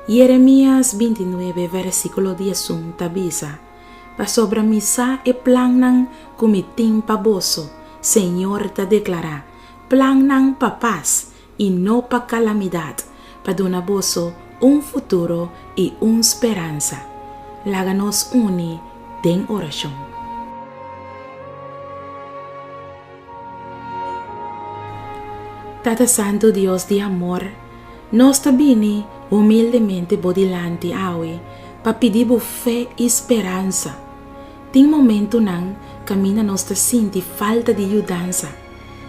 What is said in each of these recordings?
Jeremias 29, versículo 10 tabisa. Pa sobra misa e plan ng kumiting paboso, Senyor ta deklara, plan ng papas e no pa calamidad, padunaboso futuro e speranza. Láganos uni den oración. Tata Santo Dios de amor, nos tabini humildemente bodilante awe, pa pidibo fe e esperança. Ting momento nang camina nos ta sinti falta de ajudança.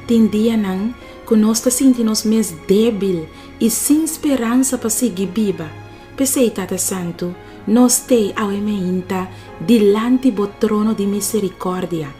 Ting dia nang que nos ta sinti nos mes débil e sem esperança pa seguir viva. Pesei Tata Santo, nos te awe meinta dilante bo trono de misericórdia.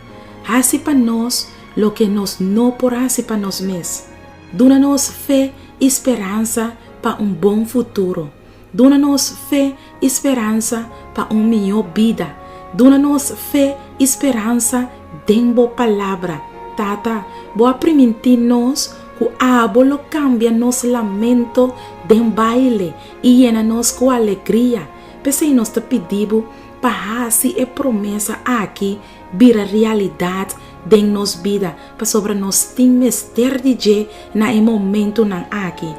Hasi pa nos lo que nos no por hasi pa nos mes. Duna-nos fé e esperança para bom futuro. Duna-nos fé e esperança para melhor vida. Duna-nos fé e esperança den boa palavra. Tata, boa permitir-nos que a bolo cambia nos lamento den baile e llena-nos com alegria. Pensei nos te pedido para se a promessa aqui vira realidade den nos vida, para sobre nos tem mester de na momento nan aqui.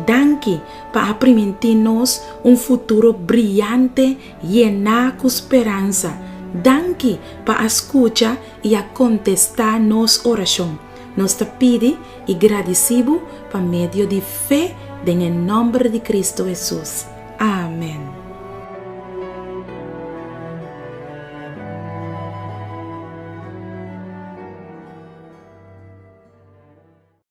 Danke para permitir-nos futuro brilhante llenar com esperança. Danke para escuchar e a contestar nos oração. Nos te pide e agradecido para meio de fé em nome de Cristo Jesus. Amém.